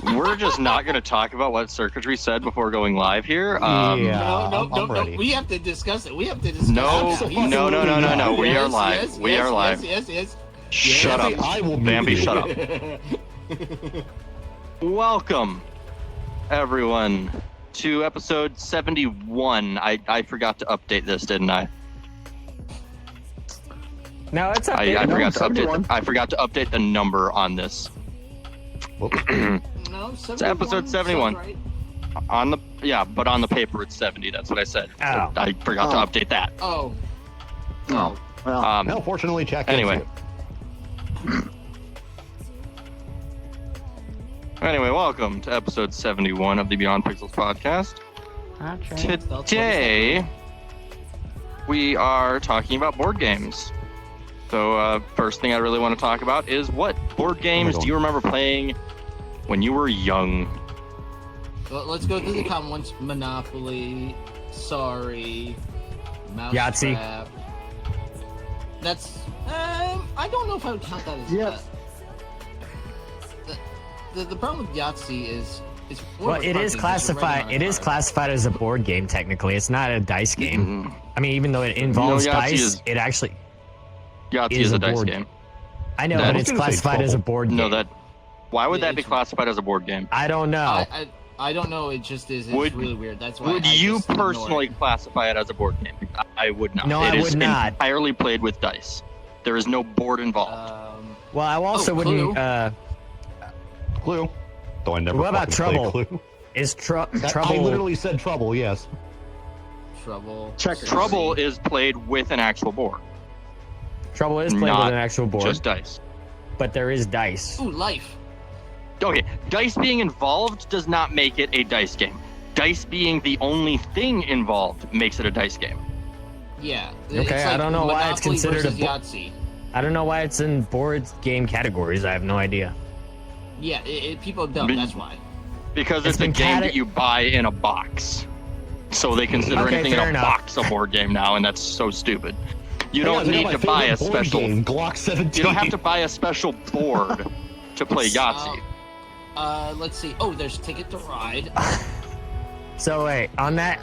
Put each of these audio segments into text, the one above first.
We're just not going to talk about what Circuitry said before going live here. No. ready. We have to discuss it. We have to discuss No, it. No. We are Yes, live. yes, We yes, are live. Yes. Shut up. I will mute Bambi, you. shut up. Welcome, everyone, to episode 71. I forgot to update this, didn't I? No, it's okay. I forgot to 71. update. I forgot to update the number on this. No, It's episode 71. Right. On the but on the paper it's 70. That's what I said. Oh. I forgot to update that. Oh. Oh, well, Well, fortunately, Jack. Anyway. Anyway, welcome to episode 71 of the Beyond Pixels podcast. Today, we are talking about board games. So, first thing I really want to talk about is what board games do you remember playing when you were young? Well, let's go through the common ones. Monopoly, Sorry, Yahtzee. Mousetrap. That's. I don't know if I would count that as. Yes. The problem with Yahtzee is. It's more Well, of a it is card game, just classified. writing It on a is card. classified as a board game. Technically, it's not a dice game. Mhm. I mean, even though it involves Yahtzee dice, is- it actually. Yahtzee Is is a a dice board- game. I know, No, I but was it's gonna say classified as a Trouble. board game. No, why would Yeah, that be it's- classified as a board game? I don't know. I don't know. It just is. It's Would- really weird. That's why. Would I you just ignore personally it. classify it as a board game? I would not. No, It I is would not. entirely played with dice. There is no board involved. Well, I also Oh, wouldn't. Clue. Clue. Though I never. What about fucking played Trouble? Clue. Is I Trouble? literally said Trouble. Yes. Trouble. Checkers. Trouble is played with an actual board, Trouble is played not with an actual board, just dice. but there is dice. Ooh, life. Okay, dice being involved does not make it a dice game. Dice being the only thing involved makes it a dice game. Yeah. Okay, it's I like don't know why it's Monopoly considered a versus Yahtzee. I don't know why it's in board game categories. I have no idea. Yeah, people don't. Be- That's why. Because It's it's a been game that you buy in a box. So they consider Okay, anything in fair a enough. box a board game now, and that's so stupid. You don't Yeah, I need got to my buy a favorite board special. game, Glock 17. You don't have to buy a special board to play Yahtzee. Let's see. Oh, there's Ticket to Ride. So wait, on that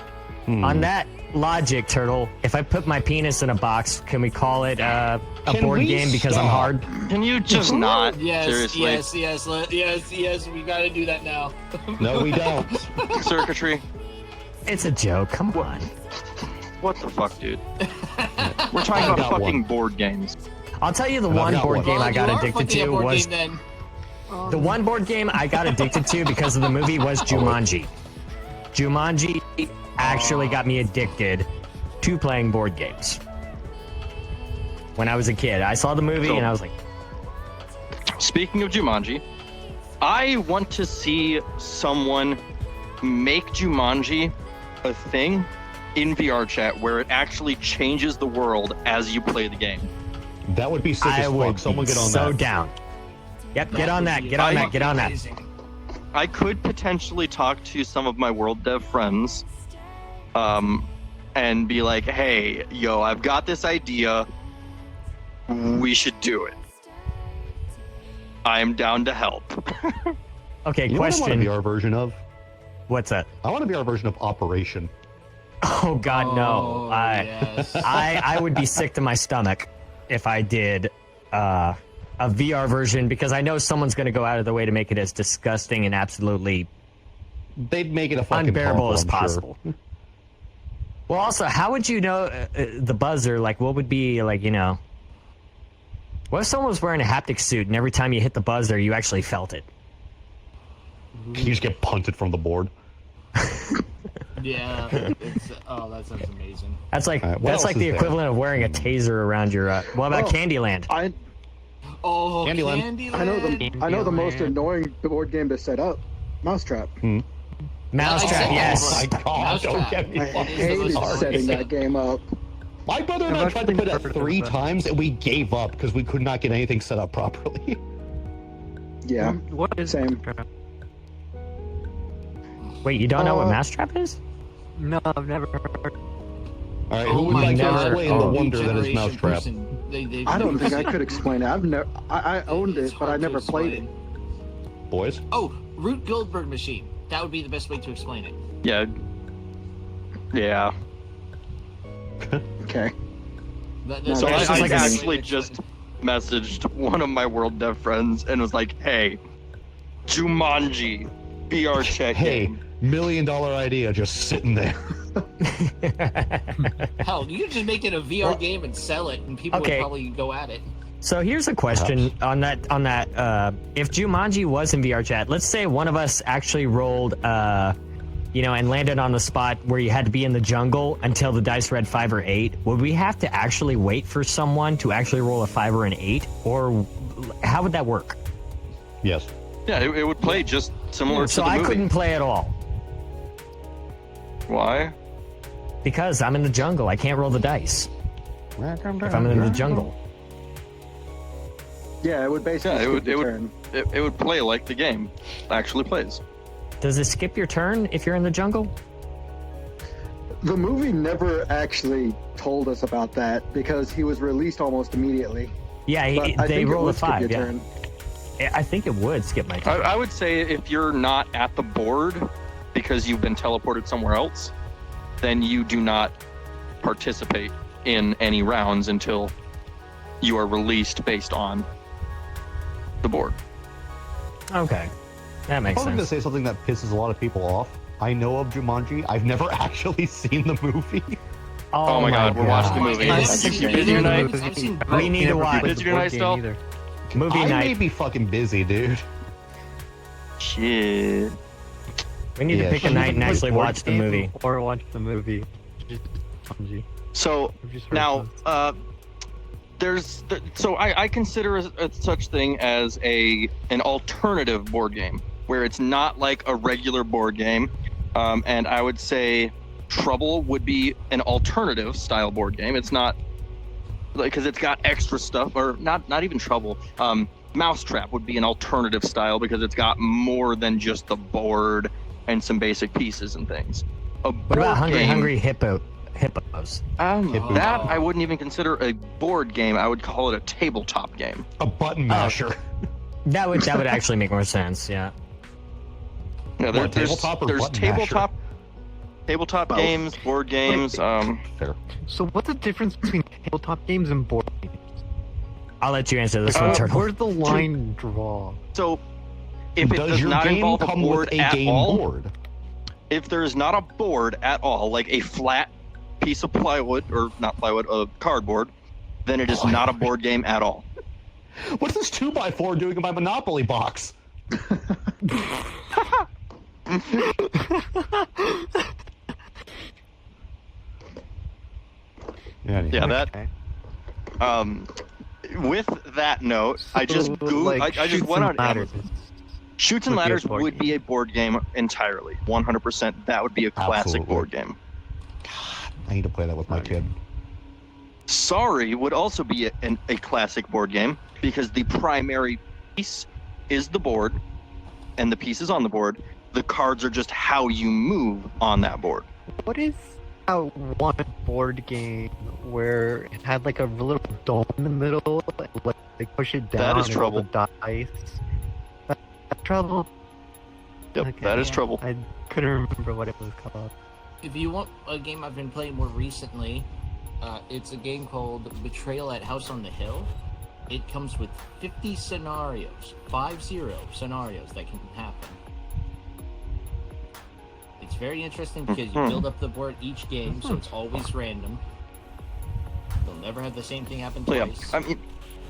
logic, Turtle, if I put my penis in a box, can we call it a Can board we game because I'm stop? hard? Can you just not? Yes, Seriously. yes. We gotta do that now. No, we don't. Circuitry? It's a joke. Come on. What the fuck, dude? We're talking about got fucking one. board games. I'll tell you the And I've one got board one. game Well, I got you are addicted fucking a to board was game, then. the one board game I got addicted to because of the movie was Jumanji. Jumanji actually got me addicted to playing board games. When I was a kid, I saw the movie So- and I was like, Speaking of Jumanji, I want to see someone make Jumanji a thing in VR chat where it actually changes the world as you play the game. That would be sick I as would fuck. Someone be get on so that. down. Yep, get on would that. be Get on that. fucking Get on that. amazing. I could potentially talk to some of my world dev friends and be like, hey, yo, I've got this idea. We should do it. I'm down to help. Okay, You know what I want question. a VR version of? What's that? I want a VR version of Operation. Oh God, no. Oh, yes. I would be sick to my stomach if I did a VR version because I know someone's going to go out of their way to make it as disgusting and absolutely They'd make it a fucking unbearable horrible, as I'm sure. possible. Well, also, how would you know the buzzer? Like, what would be like? What if someone was wearing a haptic suit and every time you hit the buzzer, you actually felt it? You just get punted from the board. Yeah. That sounds amazing. That's like All right, what that's else like is the there? equivalent of wearing a taser around your. What about Oh. Candyland? Oh, Candyland. Candyland. I know the most Candyland. annoying board game to set up. Mousetrap. Mousetrap, I yes. said- My God, don't Mousetrap. get me I fucking hated hard. setting that game up. My brother and I tried to play that 3 times and we gave up because we could not get anything set up properly. Yeah, What is same. Wait, you don't know what Uh, Mousetrap is? No, I've never heard. Alright, Oh who would my like to God. explain Oh. the wonder that is Generation Mousetrap? person. They I don't think I could explain it. I owned it, but I never played it. Boys? Oh, Rube Goldberg machine. That would be the best way to explain it. Yeah. Yeah. Okay. So Yeah, I, it's I like a- actually just messaged one of my World Dev friends and was like, "Hey, Jumanji, VR chat Hey, game." $1 million idea just sitting there. Hell, you could just make it a VR game and sell it, and people Okay. would probably go at it. So here's a question on that. If Jumanji was in VR chat, let's say one of us actually rolled, and landed on the spot where you had to be in the jungle until the dice read 5 or 8. Would we have to actually wait for someone to actually roll a 5 or an 8, or how would that work? Yes. Yeah, it would play just similar to So the I movie. couldn't play at all Why? because I'm in the jungle. I can't roll the dice if I'm in the jungle. Yeah, it would basically Yeah, skip your turn. it would play like the game actually plays. Does it skip your turn if you're in the jungle? The movie never actually told us about that because he was released almost immediately. Yeah, But I they think it roll a would skip 5. your Yeah, turn. I think it would skip my turn. I would say if you're not at the board because you've been teleported somewhere else, then you do not participate in any rounds until you are released based on the board. Okay, that makes I'm going to sense. say something that pisses a lot of people off. I know of Jumanji. I've never actually seen the movie. Oh my God, we're watching the movie. I've I've seen seen busy video tonight. night. I've seen We need to watch Did you do night still? movie I may night. be fucking busy, dude. Shit. We need to Yeah, pick a she night and Like actually board watch the game movie. Or watch the movie. Just Jumanji. So I've just heard now, those. so I consider a such thing as an alternative board game where it's not like a regular board game, and I would say Trouble would be an alternative style board game. It's not like because it's got extra stuff, or not even Trouble. Mousetrap would be an alternative style because it's got more than just the board and some basic pieces and things. A What about board game- Hungry Hippos? That I wouldn't even consider a board game. I would call it a tabletop game. A button masher. That would actually make more sense. Yeah. Yeah, What, tabletop or there's button tabletop Both. games, board games. Fair. So what's the difference between tabletop games and board games? I'll let you answer this one, Turtle. Where's the line draw? So if it does your not game involve a come board with a at game all, board? if there is not a board at all, like a flat piece of plywood or not plywood, cardboard, then it is not a board game at all. What's this 2x4 doing in my Monopoly box? Yeah, that. Okay. With that note, I just So, Googled. I just Chutes went and on Ladders. Amazon. Shoots and would be a Ladders board would game. be a board game entirely, 100%. That would be a classic Absolutely. board game. I need to play that with my kid. Sorry would also be a classic board game because the primary piece is the board, and the pieces on the board. The cards are just how you move on that board. What is that one board game where it had like a little dome in the middle, and, like they push it down? That is and roll the Trouble. dice. That's Trouble. Yep, Okay. that is Trouble. I couldn't remember what it was called. If you want a game I've been playing more recently, it's a game called Betrayal at House on the Hill. It comes with 50 scenarios, 50 scenarios that can happen. It's very interesting because you build up the board each game, so it's always random. You'll never have the same thing happen So, yeah, twice. I mean,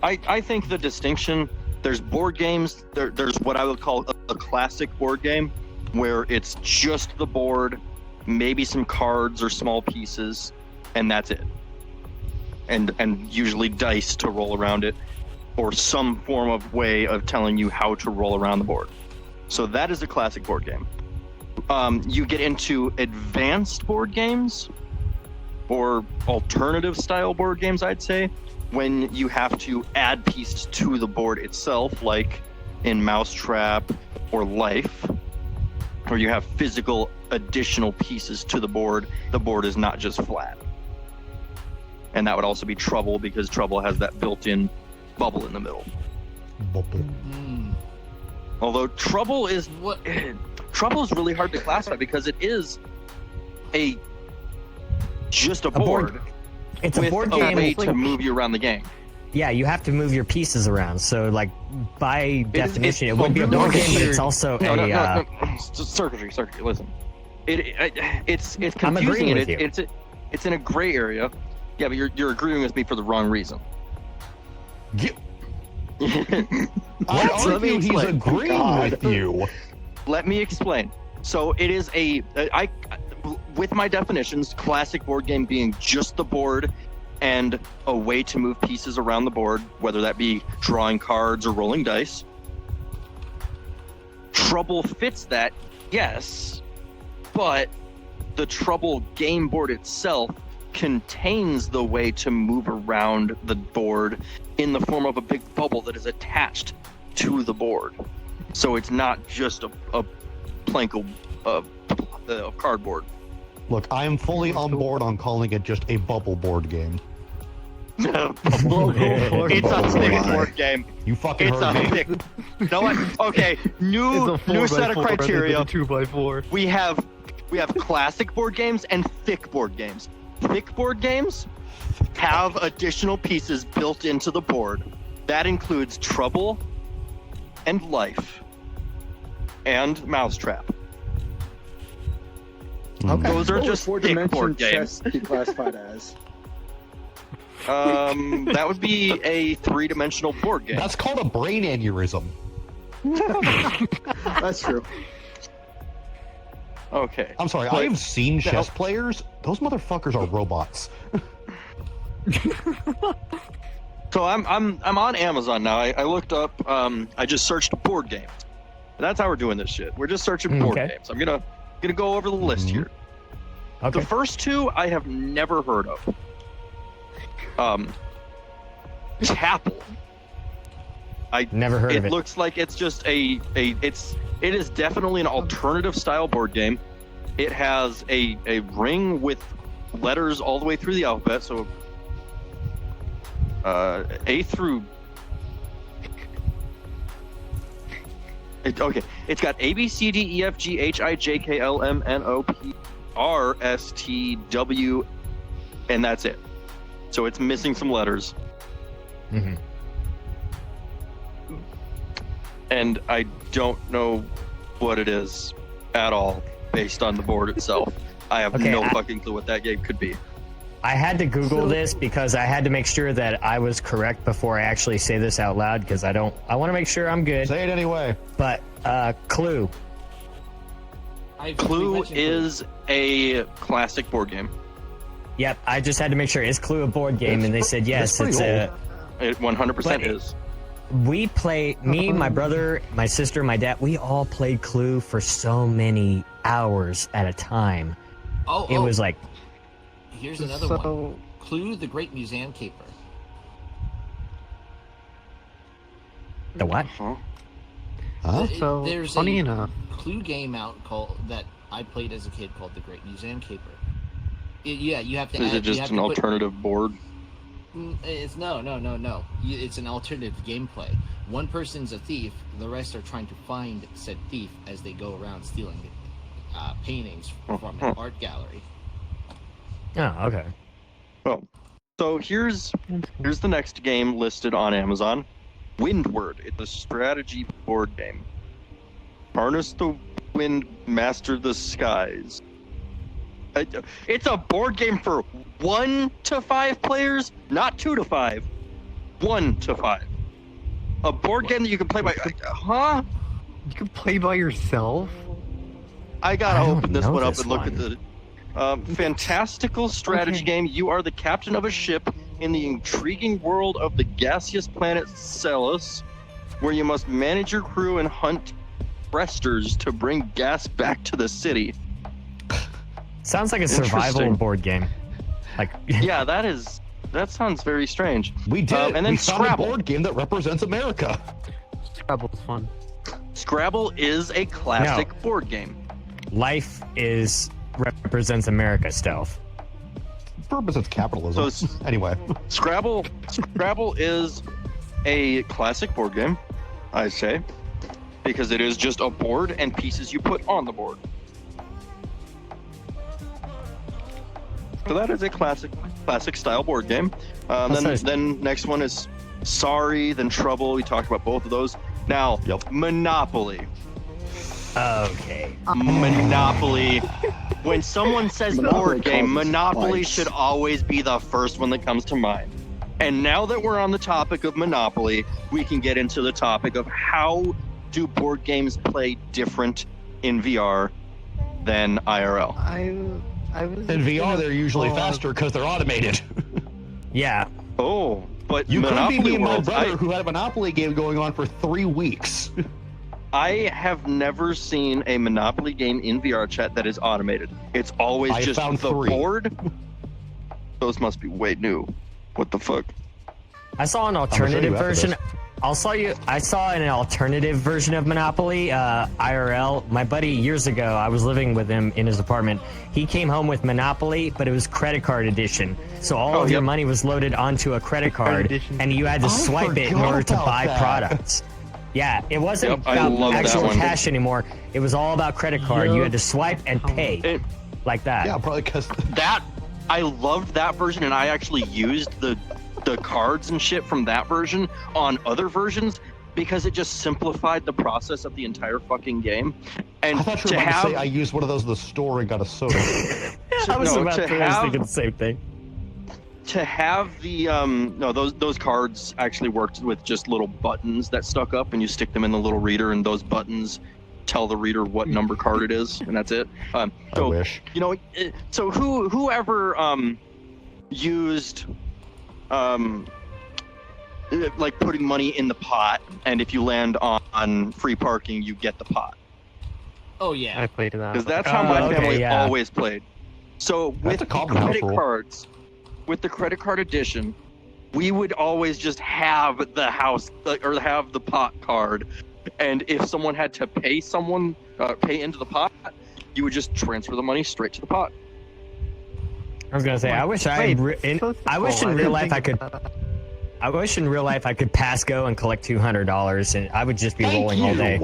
I think the distinction, there's board games, there's what I would call a classic board game, where it's just the board, maybe some cards or small pieces, and that's it. And usually dice to roll around it, or some form of way of telling you how to roll around the board. So that is a classic board game. You get into advanced board games, or alternative style board games, I'd say, when you have to add pieces to the board itself, like in Mousetrap or Life, where you have physical additional pieces to the board. The board is not just flat. And that would also be Trouble, because Trouble has that built-in bubble in the middle. Mm. Although Trouble is What? Trouble is really hard to classify because it is just a board- board It's a with board a game. way to move you around the game. Yeah, you have to move your pieces around. So, like, by definition, it would be a no, board game, but consider- it's also No, circuitry. Listen, it's I'm confusing. agreeing And with you. it's in a gray area. Yeah, but you're agreeing with me for the wrong reason. I Let me argue he's explain. agreeing God. with you. Let me explain. So it is with my definitions, classic board game being just the board and a way to move pieces around the board, whether that be drawing cards or rolling dice. Trouble fits that, yes, but the Trouble game board itself contains the way to move around the board in the form of a big bubble that is attached to the board. So it's not just a plank of cardboard. Look, I am fully on board on calling it just a bubble board game. It's a thick board game. You fucking It's heard a me. thick. No what? Okay, new set of criteria. 2x4. We have classic board games and thick board games. Thick board games have additional pieces built into the board. That includes Trouble and Life and Mousetrap. Okay. Those are What would just thick four-dimension board games. chess be classified as? That would be a three-dimensional board game. That's called a brain aneurysm. That's true. Okay. I'm sorry, But- I have seen the chess hell- players. Those motherfuckers are robots. So I'm on Amazon now. I looked up. I just searched board games. And that's how we're doing this shit. We're just searching board Okay. games. I'm gonna go over the list Mhm. here. Okay. The first two I have never heard of. Chapel. Never heard of It it. looks like it's just it is definitely an alternative style board game. It has a ring with letters all the way through the alphabet, so A through okay. It's got A B C D E F G H I J K L M N O P R S T W, and that's it. So it's missing some letters. Mhm. And I don't know what it is at all based on the board itself. I have Okay, no fucking clue what that game could be. I had to Google this because I had to make sure that I was correct before I actually say this out loud because I want to make sure I'm good. Say it anyway. But Clue. We Clue mentioned is a classic board game. Yep, I just had to make sure. Is Clue a board game? And they said yes. pretty It's a. It 100% But- is. We play. Me, my brother, my sister, my dad. We all played Clue for so many hours at a time. It was like Here's another one. Clue, the Great Museum Keeper. the what? Huh? Huh? So, There's funny a enough, Clue game out that I played as a kid called The Great Museum Keeper. Yeah, you have to. Is add, it just you have an to put- alternative board? It's no. It's an alternative gameplay. One person's a thief. The rest are trying to find said thief as they go around stealing paintings from an art gallery. Oh, okay. Well, so here's the next game listed on Amazon. Windward. It's a strategy board game. Harness the wind, master the skies. It's a board game for 1 to 5 players, not 2 to 5. 1 to 5. A board game that you can play by. Huh? you can play by yourself. I gotta I don't open this know one up this and look at one. the fantastical strategy Okay. game. You are the captain of a ship in the intriguing world of the gaseous planet Celos, where you must manage your crew and hunt presters to bring gas back to the city. Sounds like a survival Interesting. board game. Like Yeah, that sounds very strange. We did. And then we found a Scrabble. board game that represents America. Scrabble's fun. Scrabble is a classic board game. life represents America stealth. Represents capitalism. So Anyway, Scrabble is a classic board game, I say. because it is just a board and pieces you put on the board. So that is a classic style board game. Then next one is Sorry, then Trouble. We talked about both of those. Now, Monopoly. Okay. Monopoly. When someone says Monopoly board game, causes Monopoly fights. should always be the first one that comes to mind. And now that we're on the topic of Monopoly, we can get into the topic of how do board games play different in VR than IRL? I was In VR, they're usually faster because they're automated. Yeah. Oh, but You could be Monopoly me and my Worlds, brother who had a Monopoly game going on for 3 weeks. I have never seen a Monopoly game in VR chat that is automated. It's always I just found the 3. board. Those must be way new. What the fuck? I saw an show alternative you after version. this. I saw an alternative version of Monopoly, IRL. My buddy years ago, I was living with him in his apartment. He came home with Monopoly, but it was credit card edition. So all of your money was loaded onto a credit card, edition. and you had to swipe it in forgot order to about buy that. products. Yeah, it wasn't Yep, I about love that actual one. cash anymore. It was all about credit card. You had to swipe and pay It- like that. Yeah, probably because that I loved that version, and I actually used the cards and shit from that version on other versions because it just simplified the process of the entire fucking game. And I thought you were to about have to say I used one of those in the store and got a soda. I was no, about to to I was have- thinking the same thing. to have the no, those cards actually worked with just little buttons that stuck up, and you stick them in the little reader, and those buttons tell the reader what number card it is, and that's it. I So wish. you know, so whoever used like putting money in the pot, and if you land on free parking, you get the pot. Oh yeah. I played that. Because that's how my okay, family yeah. always played. So with That's a the common house credit rule. cards, with the credit card edition, we would always just have the house or have the pot card, and if someone had to pay pay into the pot, you would just transfer the money straight to the pot. I was gonna say, I wish I wish in real life I could. I wish in real life I could pass go and collect $200, and I would just be rolling all day.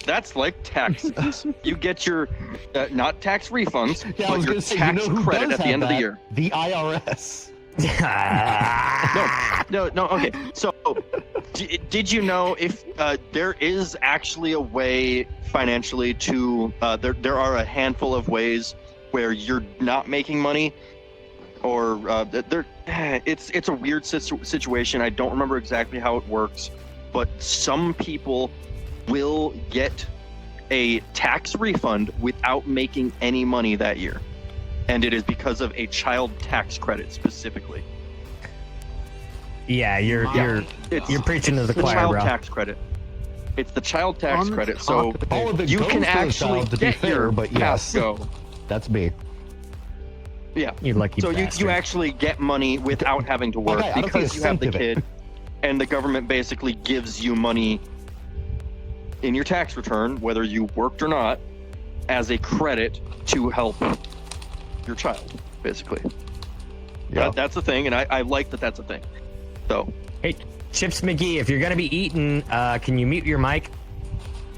That's like taxes. You get your not tax refunds, Yeah, I but was your gonna say, tax you know who credit does at the have end of the that? year. The IRS. No. Okay. So, did you know if there is actually a way financially to there are a handful of ways where you're not making money, or it's a weird situation. I don't remember exactly how it works, but some people will get a tax refund without making any money that year, and it is because of a child tax credit specifically. Yeah, you're It's you're preaching to the the choir, child bro. tax credit. It's the child tax On the credit. So topic- All of it you goes can to the actually child, to be get fair, your but pass yes, go. that's me. Yeah. You lucky So bastard. you actually get money without having to work Okay, I don't see because a you have the cent of it. kid, and the government basically gives you money in your tax return, whether you worked or not, as a credit to help your child, basically. Yeah. That's the thing, and I like that that's a thing. So Hey, Chips McGee, if you're gonna be eating, can you mute your mic?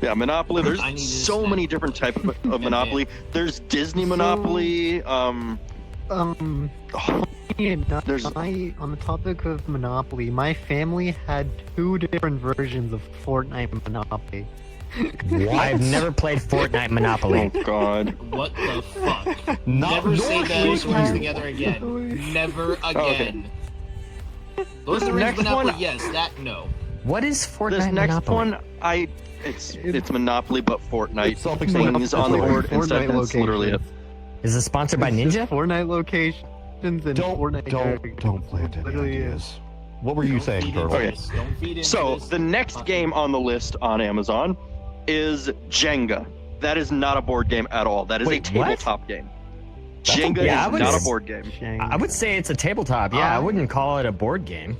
yeah, Monopoly. There's I need this so snack. many different types of Monopoly. There's Disney Monopoly. There's- On the topic of Monopoly, my family had 2 different versions of Fortnite Monopoly. I've never played Fortnite Monopoly. Oh God. What the fuck? Not Never say nor those should words you. together again. Never okay. again. Those are Next Monopoly, one- yes, that no. What is Fortnite This next Monopoly? one, it's Monopoly, but Fortnite. It's self-explanatory. Things on the board instead. Fortnite That's literally it. Is it sponsored by It's Ninja? just Fortnite locations and Fortnite characters. Don't plant any Literally ideas. What were you Don't saying, feed Turtle? into Okay. this. Don't feed into So this. the next game on the list on Amazon is Jenga. That is not a board game at all. That is Wait, a what? tabletop game. That's a- Jenga Yeah, I is would not s- a board game. I would say it's a tabletop. Yeah, I wouldn't call it a board game.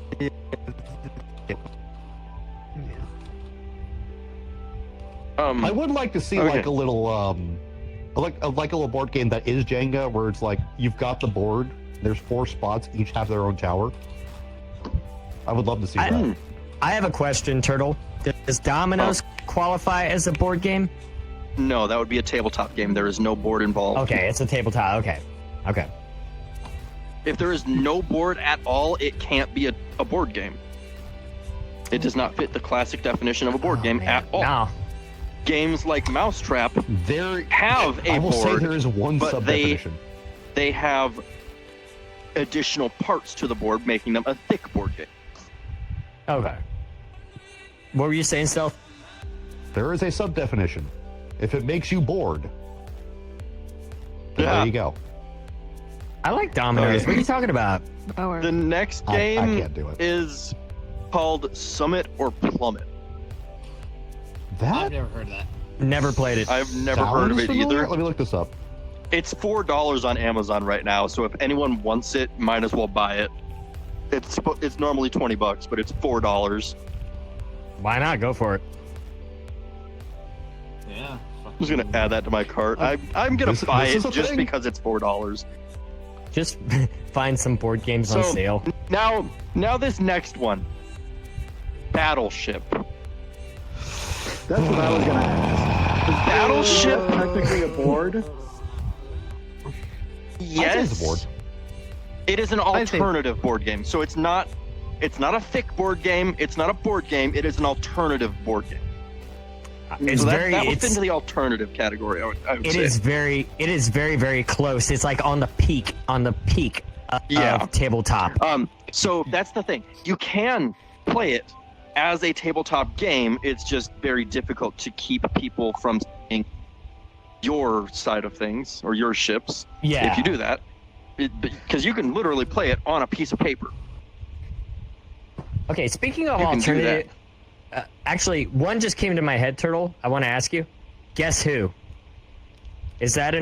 I would like to see Okay. like a little like a little board game that is Jenga, where it's like you've got the board. There's 4 spots, each have their own tower. I would love to see that. I have a question, Turtle. Does Domino's qualify as a board game? No, that would be a tabletop game. There is no board involved. Okay, it's a tabletop. Okay. If there is no board at all, it can't be a board game. It does not fit the classic definition of a board game at all. No. Games like Mousetrap There have a I will say board, there is one but sub-definition. they have additional parts to the board, making them a thick board game. Okay. What were you saying, Stealth? There is a sub-definition. If it makes you bored, then Yeah. there you go. I like dominoes. Okay. What are you talking about? The next I game can't do it. is called Summit or Plummet. I've That never heard of that. Never played it. I've never heard of sounds it familiar. either. Let me look this up. It's $4 on Amazon right now, so if anyone wants it, might as well buy it. It's normally $20, but it's $4. Why not? Go for it. Yeah. I'm just gonna add that to my cart. I'm gonna This- buy this is it a just thing? because it's $4. Just find some board games on So- sale. Now this next one, Battleship. That's what I was gonna ask. Is Battleship? technically a board? Yes, it's a board. It is an I think- alternative board game. So it's not a thick board game. It's not a board game. It is an alternative board game. It's so that, very. that would It's, fit into the alternative category. I would it say. is very. It is very very close. It's like on the peak. Yeah. Of tabletop. So that's the thing. You can play it as a tabletop game. It's just very difficult to keep people from seeing your side of things or your ships. Yeah. If you do that, because you can literally play it on a piece of paper. Okay. Speaking of You can do alternative, actually, one just came to my head, Turtle. I want to ask you. Guess who? Is that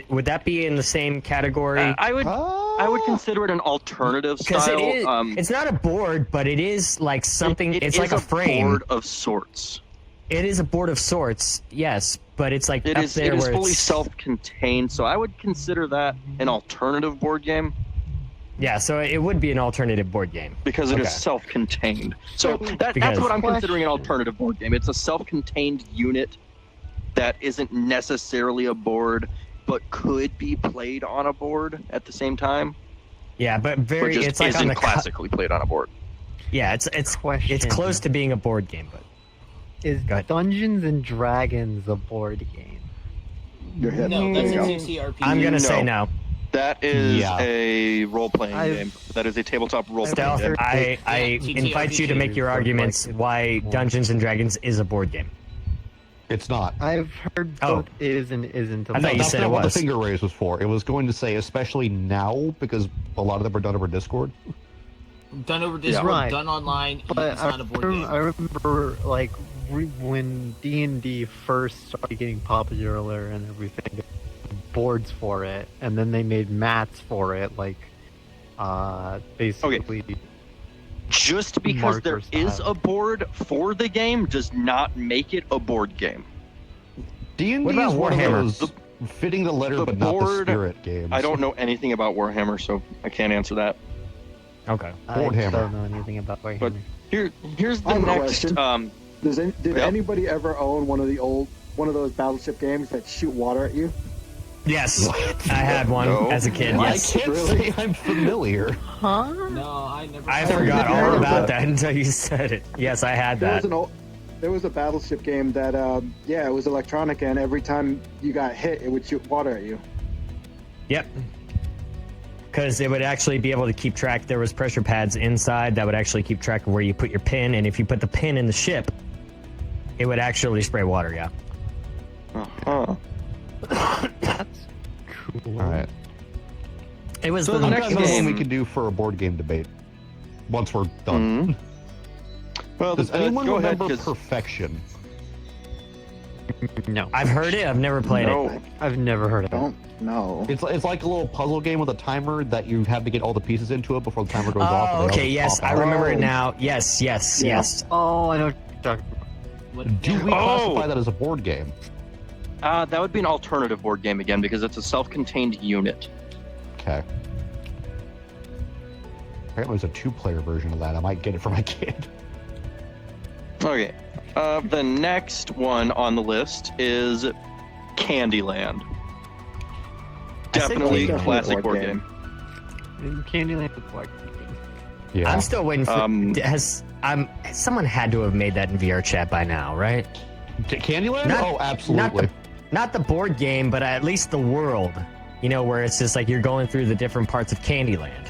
would that be in the same category? I would consider it an alternative Because style. it is. It's not a board, but it is like something. it it's is like a frame. board of sorts. It is a board of sorts. Yes, but it's like It up is. there It is where fully it's, self-contained. So I would consider that an alternative board game. Yeah, so it would be an alternative board game. Because it is Okay. self-contained. So that's Because- what I'm considering an alternative board game. It's a self-contained unit that isn't necessarily a board, but could be played on a board at the same time. Yeah, but But very. just It's like isn't on the classically played on a board. Yeah, it's Question. close to being a board game, but Is Go ahead. Dungeons and Dragons a board game? Your head. No, that's No. a TTRPG. I'm gonna say No. no. That is Yeah. a role-playing I've- game. That is a tabletop role-playing Stealth, game. I Yeah, invite you to make your TTRPG, arguments like, why Dungeons and Dragons is a board game. It's not. I've heard Oh. both is and isn't. I thought you That's said not it what was. the finger raise was for. It was going to say, especially now, because a lot of them are done over Discord. Done over Discord, Right. done online. But It's not a board game. I remember like when D&D first started getting popular and everything, boards for it, and then they made mats for it, like basically. Just because there Marker is style. a board for the game does not make it a board game. D&D What about is one of Warhammer? those fitting the letter the but not the board- spirit games. I don't know anything about Warhammer, so I can't answer that. Okay. I Boardhammer. don't know anything about Warhammer. But here's the I have a next. question. Did Yep. anybody ever own one of those battleship games that shoot water at you? Yes, I had one No. as a kid. I Yes, can't Really? say I'm familiar. Huh? No, I never. I played forgot it. all about that until you said it. Yes, I had that. There was a battleship game that it was electronic, and every time you got hit, it would shoot water at you. Yep. Because it would actually be able to keep track. There was pressure pads inside that would actually keep track of where you put your pin, and if you put the pin in the ship, it would actually spray water. Yeah. Uh-huh. That's cool. All right. It was So the the I've next got another one we game- could do for a board game debate once we're done. Mhm. Well, Does anyone go ahead, remember 'cause- Perfection? No, I've heard it. I've never played it. No. I've never heard of it. Don't know. It's like a little puzzle game with a timer that you have to get all the pieces into it before the timer goes off. Oh, and they all okay. just Yes, pop I out. remember it Oh. now. Yes, yes, Yeah. yes. Oh, I know what you're talking about. What- Do we Oh! classify that as a board game? That would be an alternative board game again because it's a self-contained unit. Okay. Apparently there's a two-player version of that. I might get it for my kid. Okay. The next one on the list is Candyland. I said Definitely Candyland. classic board game. Candyland is like. Yeah. I'm still waiting for. Someone had to have made that in VR chat by now, right? Candyland? Not- Oh, absolutely. Not the board game, but at least the world. You know, where it's just like you're going through the different parts of Candyland.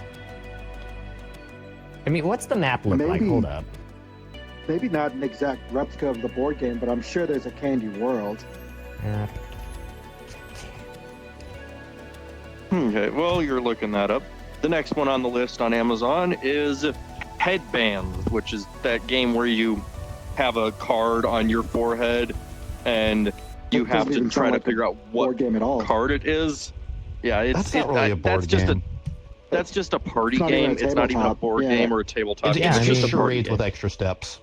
I mean, what's the map look like? Maybe- Hold up. Maybe not an exact replica of the board game, but I'm sure there's a Candy World. Okay, well, you're looking that up. The next one on the list on Amazon is Headbands, which is that game where you have a card on your forehead and you That have doesn't to even try sound to like a figure out what board game at all. card it is. Yeah, That's not really a board game. That's just a party It's not even game. a It's not even a tabletop, board yeah. game or a tabletop. It's, Yeah, it's I just mean- charades game. with extra steps.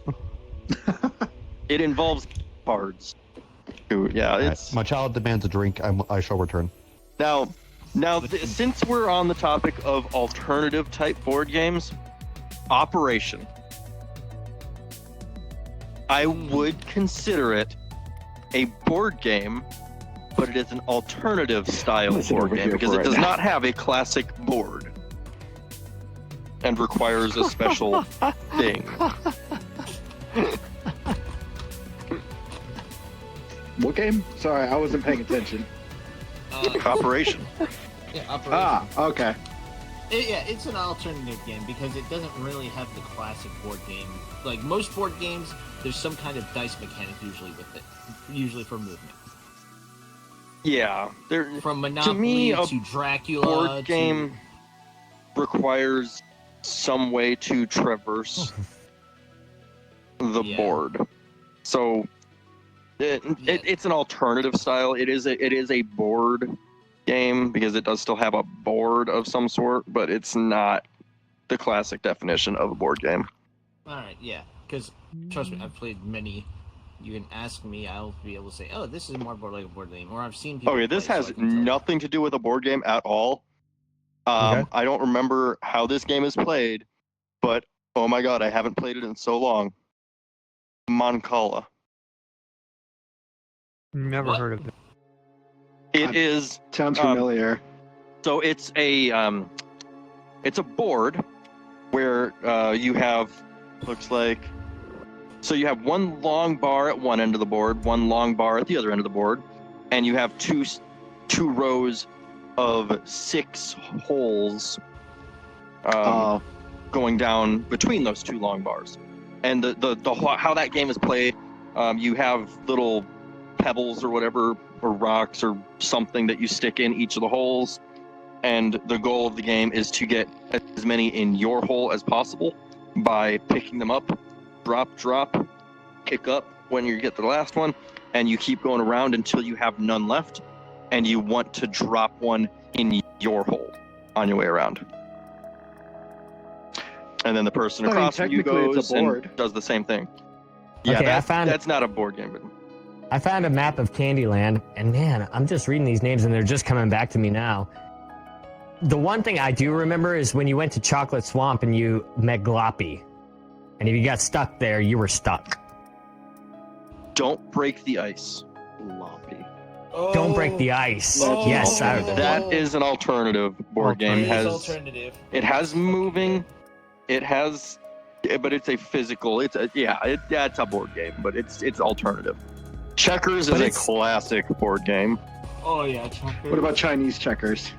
It involves cards. Dude, yeah, All right, it's my child demands a drink. I shall return. now since we're on the topic of alternative type board games, Operation. I would consider it a board game, but it is an alternative style Listen board over game here because for it right does now. not have a classic board and requires a special thing. What game? Sorry, I wasn't paying attention. Operation. Yeah, Operation. Ah, okay. Yeah, it's an alternative game because it doesn't really have the classic board game. Like most board games, there's some kind of dice mechanic usually with it, usually for movement. Yeah, there. From Monopoly me, to, a Dracula Board game requires some way to traverse the Yeah. board. So it's an alternative style. It is a board game because it does still have a board of some sort, but it's not the classic definition of a board game. All right, yeah, because trust me, I've played many. You can ask me, I'll be able to say, "Oh, this is more like a board game," or I've seen people. Okay, this play, so has I can tell you. nothing to do with a board game at all. Okay. I don't remember how this game is played, but oh my god, I haven't played it in so long. Mancala. Never What? heard of it. It is Sounds Um, familiar. so it's a board where you have so you have one long bar at one end of the board, one long bar at the other end of the board, and you have two rows of 6 holes going down between those 2 long bars. And the how that game is played, you have little pebbles or whatever, or rocks or something that you stick in each of the holes, and the goal of the game is to get as many in your hole as possible by picking them up, drop, pick up when you get the last one, and you keep going around until you have none left, and you want to drop one in your hole on your way around. And then the person I mean, across from you technically it's goes a and board. does the same thing. Yeah, Okay, I found- that's not a board game, but I found a map of Candyland, and man, I'm just reading these names, and they're just coming back to me now. The one thing I do remember is when you went to Chocolate Swamp and you met Gloppy. And if you got stuck there, you were stuck. don't break the ice. Loppy. Don't break the ice. Oh. Yes, That is an alternative board game. alternative. It has moving. It has, but it's a physical. It's a board game, but it's alternative. Checkers But is a it's- classic board game. Oh yeah. What about Chinese checkers?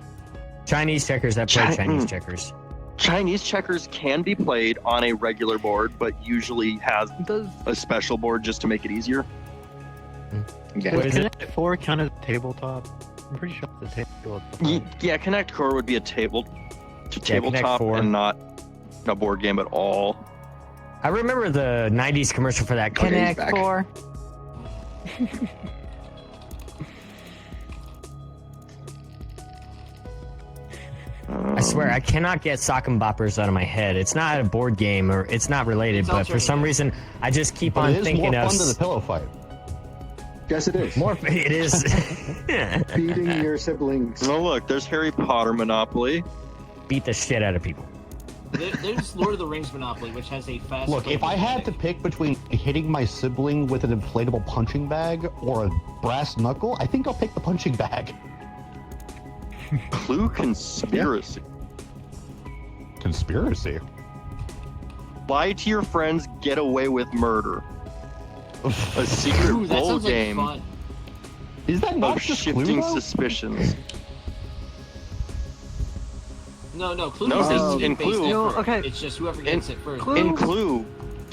Chinese checkers. I played Chi- Chinese mm. checkers. Chinese checkers can be played on a regular board, but usually has Does a special board just to make it easier. Yeah. What is it? Connect 4 count as tabletop? I'm pretty sure it's a tabletop. Yeah, Connect Core would be a Connect tabletop 4. and not a board game at all. I remember the 90s commercial for that. Okay, he's Connect back. 4. I swear, I cannot get Sock and Boppers out of my head. It's not a board game, or it's not related, It's but for some reason, I just keep But on it is thinking more of fun than the pillow fight. Yes, it is. more. It is. Beating your siblings. Oh look, there's Harry Potter Monopoly. Beat the shit out of people. There's Lord of the Rings Monopoly, which has a fast. Look, if I had to pick between hitting my sibling with an inflatable punching bag or a brass knuckle, I think I'll pick the punching bag. Clue conspiracy. Conspiracy? Lie to your friends, get away with murder. A secret Ooh, that role sounds like game fun. Is that not of just shifting Clue, though? suspicions. No, Clue No, is it's easy in based Clue. in No, first. okay. It's just whoever gets it first. Clue- In Clue,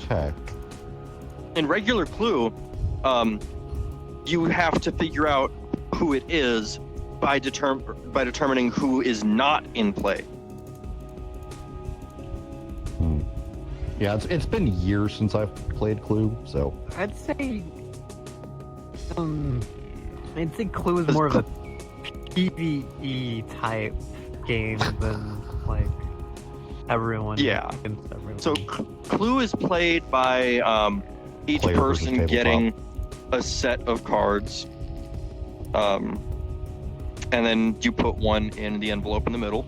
Okay. in regular Clue, you have to figure out who it is by determining who is not in play. Yeah, it's been years since I've played Clue, so I'd say Clue is more of a PvE type game than like everyone. Yeah. against everyone. So Clue is played by each Player versus person tabletop. getting a set of cards, and then you put one in the envelope in the middle,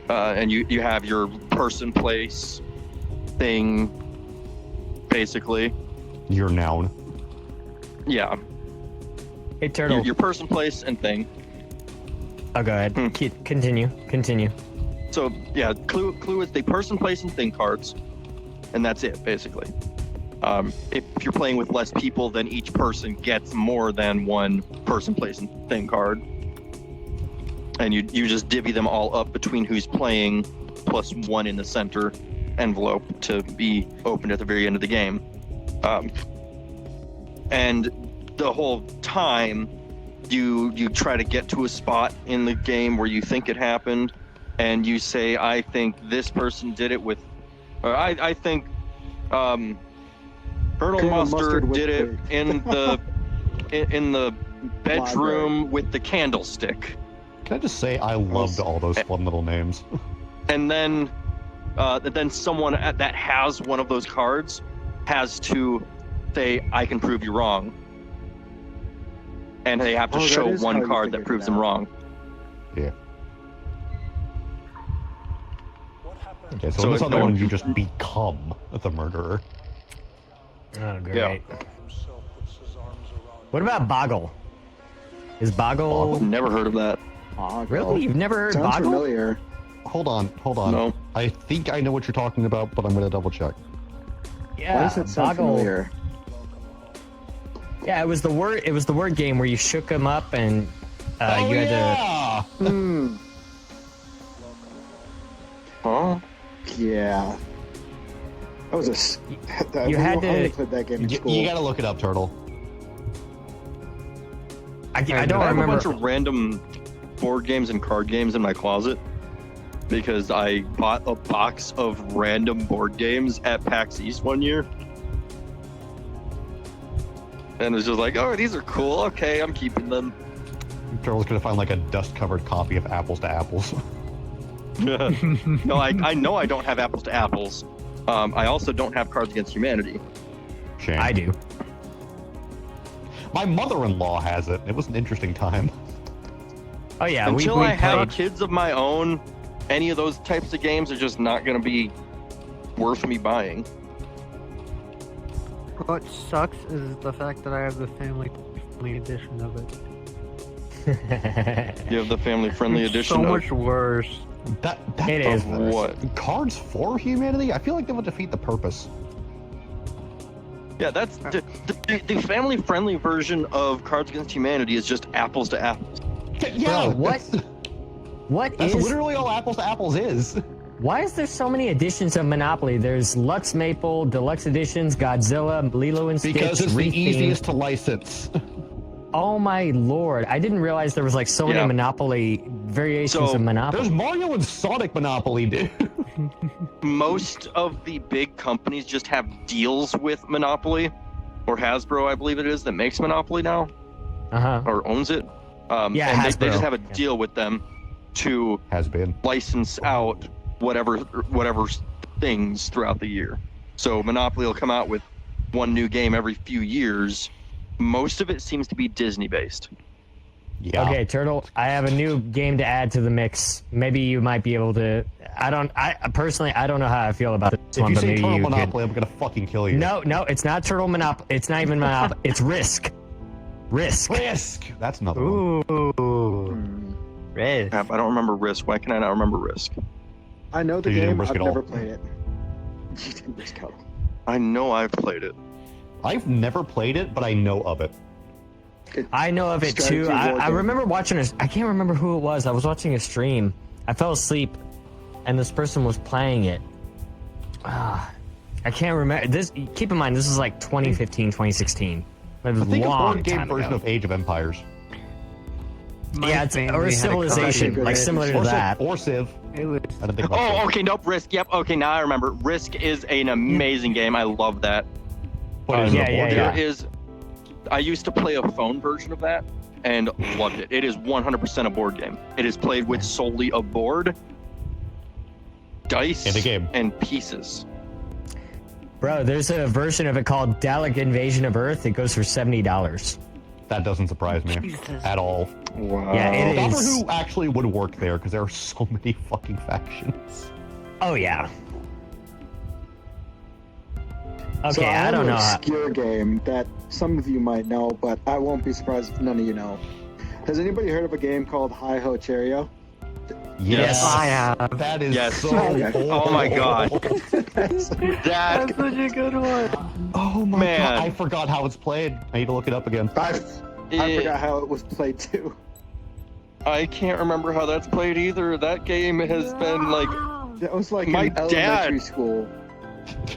and you have your person, place, thing, basically. your noun. Yeah, Hey, Turtle. your person, place, and thing. Oh, go ahead. Hmm. Continue. So yeah, Clue is the person, place, and thing cards, and that's it basically. If you're playing with less people, then each person gets more than one person, place, and thing card, and you just divvy them all up between who's playing, plus one in the center envelope to be opened at the very end of the game. And the whole time, you try to get to a spot in the game where you think it happened, and you say, I think this person did it with, or I think Colonel Colonel Mustard Mustard with did it in the in the bedroom with the candlestick. Can I just say I loved all those fun little names? And then someone that has one of those cards has to say, I can prove you wrong. And they have to Oh, that show is how one you card that figured proves it them out. wrong. Yeah. Okay, so, So in this if other no one, one- you just become the murderer. Oh, great. Yeah. What about Boggle? Is Boggle... Never heard of that. Really? You've never heard Sounds Boggle? familiar. Hold on. No. I think I know what you're talking about, but I'm gonna double check. Yeah, Why does it sound Boggle. familiar? Yeah, it was the word game where you shook them up and you had to. Hmm. Huh? Yeah. That was You had I only to- played that game in school. You gotta look it up, Turtle. I don't I have a remember. bunch of random board games and card games in my closet because I bought a box of random board games at PAX East one year. And it was just like, oh, these are cool. Okay, I'm keeping them. Turtle's gonna find like a dust-covered copy of Apples to Apples. No, I know I don't have Apples to Apples. I also don't have Cards Against Humanity. Shame. I do. My mother-in-law has it. It was an interesting time. Oh yeah, Until we I have played. kids of my own, any of those types of games are just not going to be worth me buying. What sucks is the fact that I have the family edition of it. You have the family-friendly It's edition so of much worse. That It is does- what? Cards for Humanity? I feel like that would defeat the purpose. Yeah, that's the family-friendly version of Cards Against Humanity is just apples to apples. Yeah, Bro, what? That's, What that's is? literally all Apples to Apples is. Why is there so many editions of Monopoly? There's Lux Maple, Deluxe Editions, Godzilla, Lilo and Stitch. Because it's the Rethemed. easiest to license. Oh my lord! I didn't realize there was like so many Yeah. Monopoly variations So, of There's Monopoly. Mario and Sonic Monopoly, dude. Most of the big companies just have deals with Monopoly, or Hasbro, I believe it is, that makes Monopoly now, Uh huh. or owns it. Yeah, and they Hasbro. just have a Yeah. deal with them to Has been. license out whatever things throughout the year. So Monopoly will come out with one new game every few years. Most of it seems to be Disney based. Yeah. Okay, Turtle, I have a new game to add to the mix. Maybe you might be able to. I personally, I don't know how I feel about this If one, you but say maybe Turtle you could. Monopoly, I'm gonna fucking kill you. No, it's not Turtle Monopoly. It's not even Monopoly. It's Risk. Risk. Risk. That's another one. Ooh. Risk. Crap, I don't remember Risk. Why can I not remember Risk? I know the You didn't game. risk I've it all. never played it. You didn't risk out. I know I've played it. I've never played it, but I know of it. I know of it Strategy too. war I game. remember watching I can't remember who it was. I was watching a stream. I fell asleep, and this person was playing it. I can't remember. This. Keep in mind, this is like 2015, 2016. It was I think a long board game time version ago. of Age of Empires. Yeah, it's, family or had a Civilization, copy. like similar to Or that. Civ. Or Civ. It was I didn't think about Oh, Civ. okay, nope, Risk. Yep, okay, now I remember. Risk is an amazing game. I love that. Put it in yeah, the board yeah, There game. is. I used to play a phone version of that and loved it. It is 100% a board game. It is played with solely a board, dice, And a game. and pieces. Bro, there's a version of it called Dalek Invasion of Earth. It goes for $70. That doesn't surprise me Jesus. at all. Wow. Yeah, it Doctor is. Who actually would work there because there are so many fucking factions. Oh yeah. Okay, So I don't have know. an How, obscure game that some of you might know, but I won't be surprised if none of you know. Has anybody heard of a game called Hi Ho Cheerio? Yes. I have. That is Yes. so Okay. Oh my God. That's- That That's such a good one. Oh my Man. god, I forgot how it's played. I need to look it up again. I it- forgot how it was played too. I can't remember how that's played either. That game has been like. That was like My in elementary school.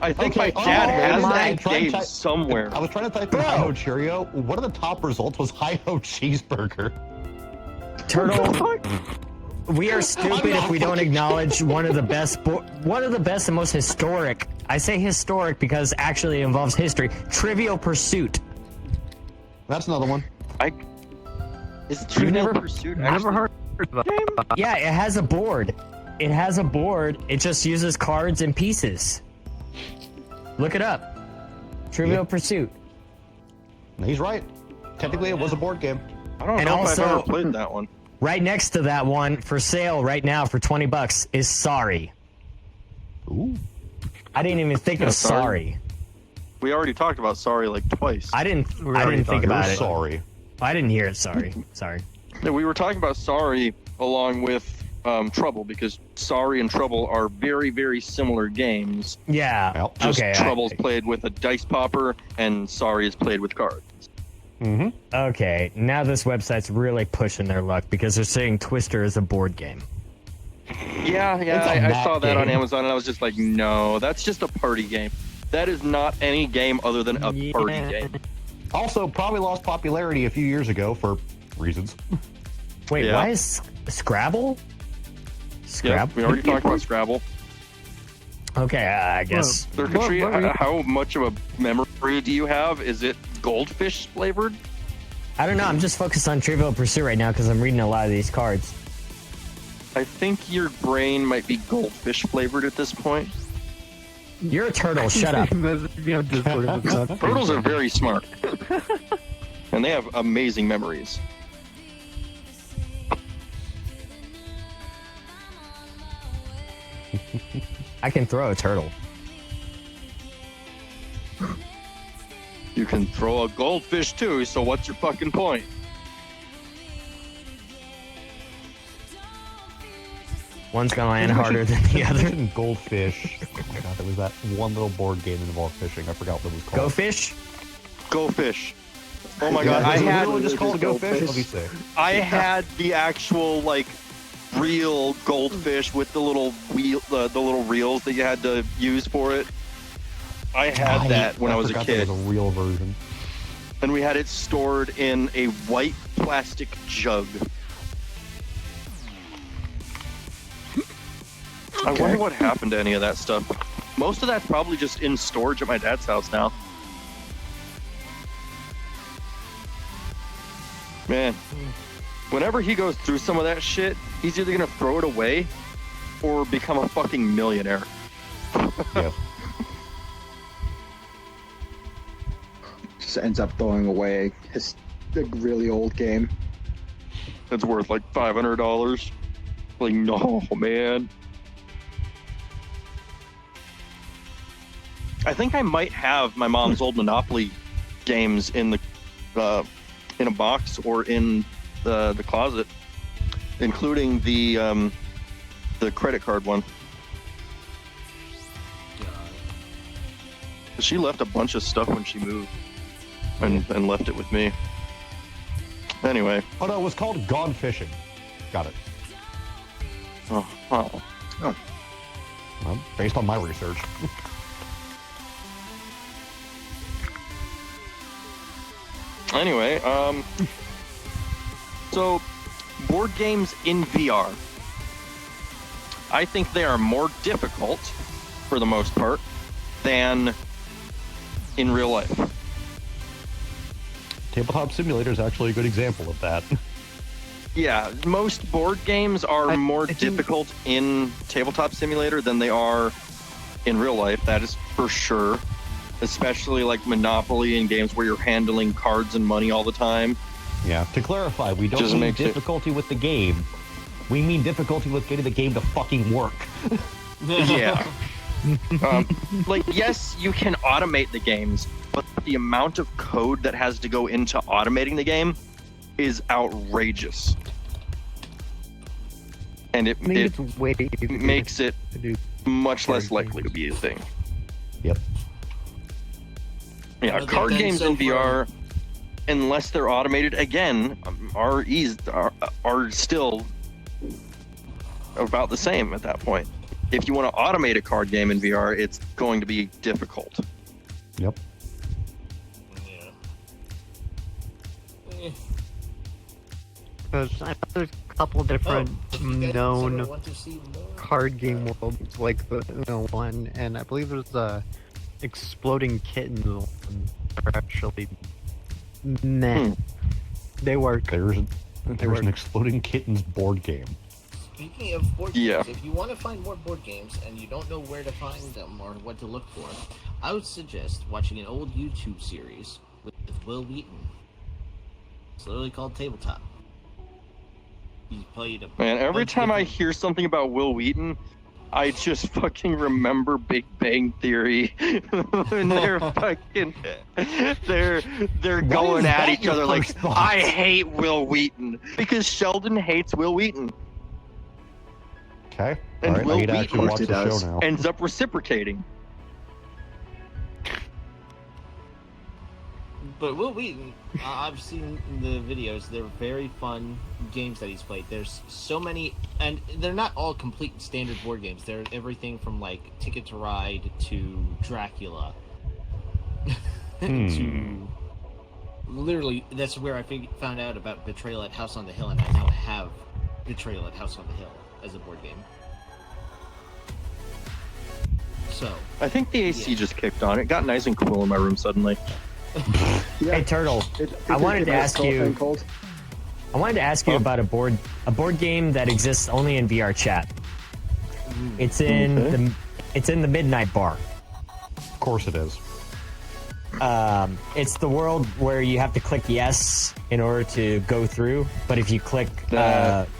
I think Okay, my dad oh has my that God. game somewhere. I was trying to type in Bro. Hi-Ho Cheerio. One of the top results was Hi-Ho Cheeseburger. Turtle, we are stupid if we don't acknowledge one of the best and most historic. I say historic because actually it involves history. Trivial Pursuit. That's another one. Is Trivial never- Pursuit Never actually? heard of that. Yeah, it has a board. It has a board. It just uses cards and pieces. Look it up. Trivial Yeah. Pursuit. He's right. Technically, it was a board game. I don't And know if also- I've ever played that one. Right next to that one for sale right now for $20 is Sorry. Ooh. I didn't even think Yeah, of Sorry. Sorry. We already talked about Sorry like twice. I didn't already think talked about You're it. sorry. I didn't hear it. Sorry. Sorry. Yeah, we were talking about Sorry along with Trouble because Sorry and Trouble are very, very similar games. Yeah. Well, Just okay. Trouble's played with a dice popper and Sorry is played with cards. Mm-hmm. Okay. Now this website's really pushing their luck because they're saying Twister is a board game. Yeah, It's a I map saw that on game. Amazon and I was just like, no, that's just a party game. That is not any game other than a party Yeah. game. Also, probably lost popularity a few years ago for reasons. Wait, Yeah. why is Scrabble? Yeah, Scrabble? we already talked about Scrabble. Okay, I guess. Circuitry, what were you- how much of a memory do you have? Is it goldfish flavored? I don't know. I'm just focused on Trivial Pursuit right now because I'm reading a lot of these cards. I think your brain might be goldfish flavored at this point. You're a turtle. Shut up. You have Discord if it's not Turtles are very smart. And they have amazing memories. I can throw a turtle. You can throw a goldfish too, so what's your fucking point? One's gonna land harder than the other. Mentioned Goldfish. Oh my god, there was that one little board game that involved fishing. I forgot what it was called. Go fish. Go fish. Oh my Yeah, god, I Is it had literally just called just Go Fish? Goldfish. Let me see. I had the actual like real goldfish with the little wheel, the little reels that you had to use for it. I had that when I was a forgot kid, There was a real version. and we had it stored in a white plastic jug. I wonder what happened to any of that stuff. Most of that's probably just in storage at my dad's house now. Man, whenever he goes through some of that shit, he's either gonna throw it away or become a fucking millionaire. Yeah. Just ends up throwing away his a really old game. It's worth like $500. Like, no, man. I think I might have my mom's old Monopoly games in a box or in the closet, including the credit card one. She left a bunch of stuff when she moved and left it with me. Anyway. Oh no, it was called Gone Fishing. Got it. Oh. Well, based on my research. Anyway, so board games in VR. I think they are more difficult, for the most part, than in real life. Tabletop Simulator is actually a good example of that. Yeah, most board games are more difficult in Tabletop Simulator than they are in real life. That is for sure. Especially like Monopoly and games where you're handling cards and money all the time. Yeah. To clarify, we don't mean difficulty with the game. We mean difficulty with getting the game to fucking work. Yeah. Like, yes, you can automate the games, but the amount of code that has to go into automating the game is outrageous. And it makes it much less likely to be a thing. Yep. Yeah, Okay, card then, games so in VR, unless they're automated, again, are still about the same at that point. If you want to automate a card game in VR, it's going to be difficult. Yep. Yeah. Because I know there's a couple different known card game worlds, like the Uno one, and I believe there's a Exploding Kittens one. They're actually meh. They work. There's an Exploding Kittens board game. Speaking of board games, Yeah. if you want to find more board games and you don't know where to find them or what to look for, I would suggest watching an old YouTube series with Will Wheaton. It's literally called Tabletop. He played a Man, every bunch of time I different- hear something about Will Wheaton, I just fucking remember Big Bang Theory. And they're fucking they're going is at that each your other like, first thought? I hate Will Wheaton because Sheldon hates Will Wheaton. Okay. And All right, Will I need to actually Wheaton watch the does. show now. ends up reciprocating. But Will Wheaton, I've seen the videos. They're very fun games that he's played. There's so many, and they're not all complete standard board games. They're everything from like Ticket to Ride to Dracula to literally. That's where I found out about Betrayal at House on the Hill, and I now have Betrayal at House on the Hill as a board game. So I think the AC just kicked on. It got nice and cool in my room suddenly. Yeah, Hey, Turtle. it I did wanted get to nice ask cold you- and cold. I wanted to ask you about a board game that exists only in VR chat. It's in the Midnight Bar. Of course it is. It's the world where you have to click yes in order to go through, but if you click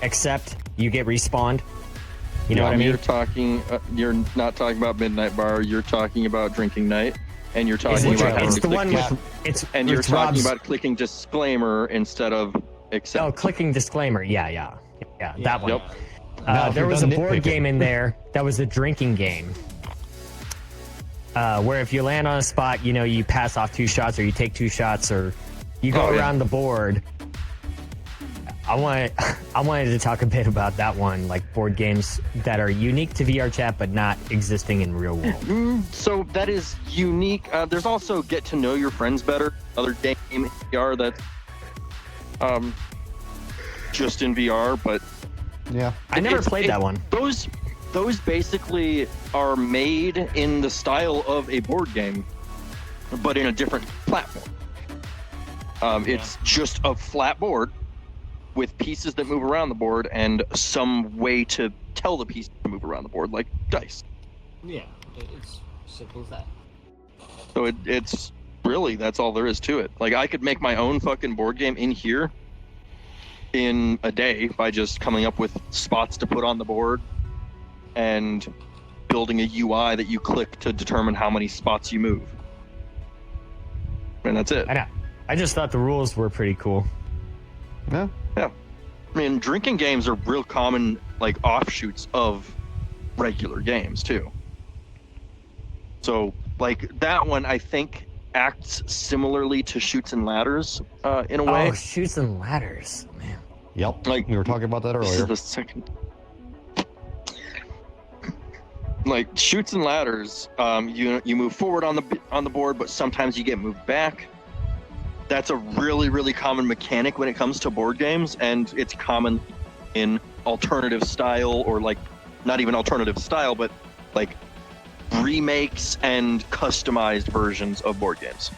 accept, you get respawned. You know what I mean? You're not talking about Midnight Bar. You're talking about Drinking Night, and you're talking It's, about having it's to the click one yes. with it's And you're it's talking Rob's- about clicking disclaimer instead of accept. oh, clicking disclaimer. Yeah, that one. Yep. Now, if There you're was a done board nitpicking- game in there that was a drinking game. Where if you land on a spot, you pass off 2 shots, or you take 2 shots, or you go Oh, yeah. around the board. I wanted to talk a bit about that one, like board games that are unique to VR chat but not existing in real world. So that is unique. There's also Get to Know Your Friends Better, other game in VR that's just in VR, but Yeah. I never played that one. Those basically are made in the style of a board game, but in a different platform. It's just a flat board with pieces that move around the board and some way to tell the piece to move around the board, like dice. Yeah, it's simple as that. So it's really, that's all there is to it. Like, I could make my own fucking board game in here in a day by just coming up with spots to put on the board and building a UI that you click to determine how many spots you move. And that's it. I know. I just thought the rules were pretty cool. Yeah. I mean, drinking games are real common, like, offshoots of regular games, too. So, like, that one, I think, acts similarly to Chutes and Ladders, in a way. Oh, Chutes and Ladders, man. Yep. Like, We were talking about that This is earlier. the second. Like, Chutes and Ladders, you move forward on the board, but sometimes you get moved back. That's a really, really common mechanic when it comes to board games, and it's common in alternative style, or like, not even alternative style, but like remakes and customized versions of board games.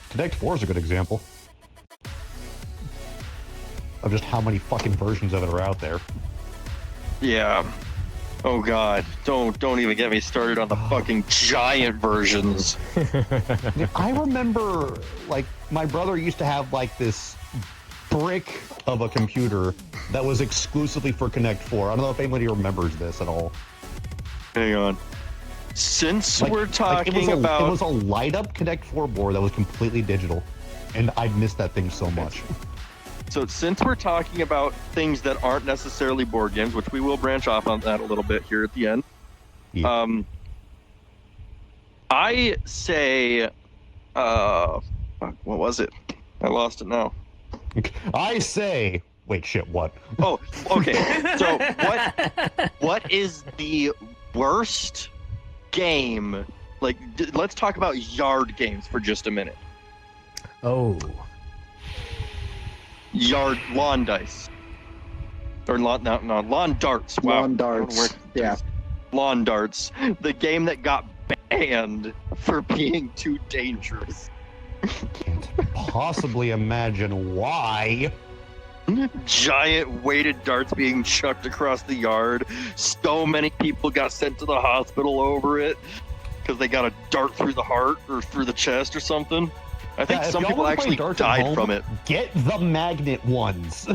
Connect 4 is a good example of just how many fucking versions of it are out there. Yeah. Oh god, don't even get me started on the fucking giant versions. I remember, like, my brother used to have, like, this brick of a computer that was exclusively for Connect 4. I don't know if anybody remembers this at all. Hang on. Since Like- we're like, talking it about was a light-up Connect 4 board that was completely digital, and I missed that thing so much. So since we're talking about things that aren't necessarily board games, which we will branch off on that a little bit here at the end, Yeah. I say, fuck, what was it? I lost it now. I say, wait, shit, what? Oh, okay. So what is the worst game? Like, let's talk about yard games for just a minute. Oh. Yard lawn dice. Or lawn darts. Wow. Lawn darts. I don't know where- Yeah. Lawn darts. The game that got banned for being too dangerous. Can't possibly imagine why. Giant weighted darts being chucked across the yard. So many people got sent to the hospital over it because they got a dart through the heart or through the chest or something. I think Yeah, if some y'all people wanna play actually darts at died home, from it. Get the magnet ones.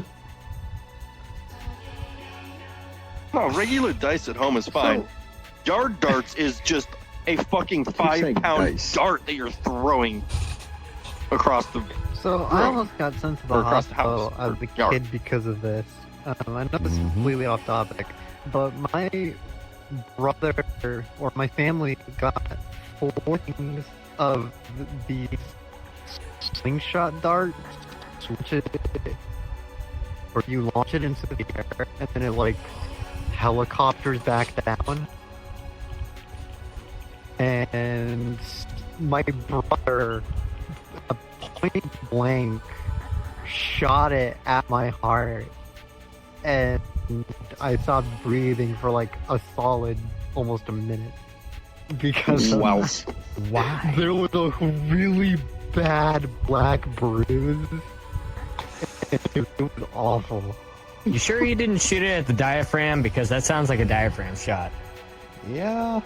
No, regular dice at home is fine. Yard darts is just a fucking saying 5-pound dice. dart that you're throwing across the. So I almost got sent to the Or across the hospital house, as a or yard. kid because of this. I know this is Mhm. completely off topic, but my brother or my family got 4 things of these slingshot darts, which is where you launch it into the air and then it like helicopters back down. And my brother, point blank, shot it at my heart, and I stopped breathing for like a solid almost a minute because Wow. Why? there was a really bad black bruise. It was awful. You sure you didn't shoot it at the diaphragm? Because that sounds like a diaphragm shot. Yeah.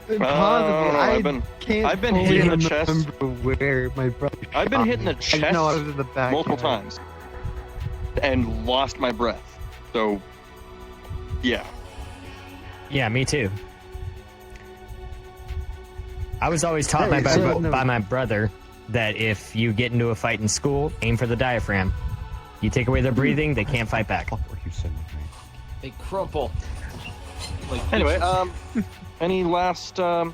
Possibly, know, I I've been fully hit in the chest. remember where my brother. I've been shot hit in the me. I chest know I was in the back multiple times and lost my breath. So, yeah. Yeah, me too. I was always taught Hey, so- by my brother that if you get into a fight in school, aim for the diaphragm. You take away their breathing, they can't fight back. What were you saying with me? They crumple. Like Anyway, pictures. any last, well,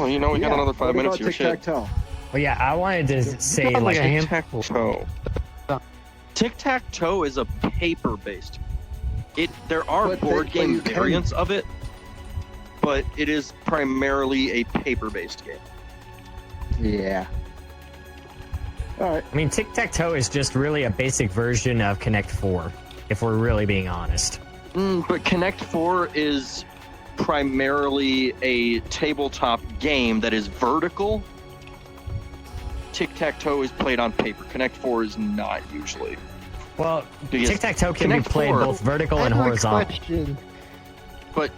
you know, we got Yeah, another 5 what minutes about here. Shit. tic-tac-toe? Well, yeah, I wanted to say got like like a Tic-tac-toe. Tic-tac-toe is a paper-based. There are But board but game you can- variants of it, but it is primarily a paper-based game. Yeah. All right. I mean, tic-tac-toe is just really a basic version of Connect 4, if we're really being honest. But Connect 4 is primarily a tabletop game that is vertical. Tic-tac-toe is played on paper. Connect 4 is not usually. Well, Because tic-tac-toe can Connect be played 4 both vertical I and have a horizontal. question. But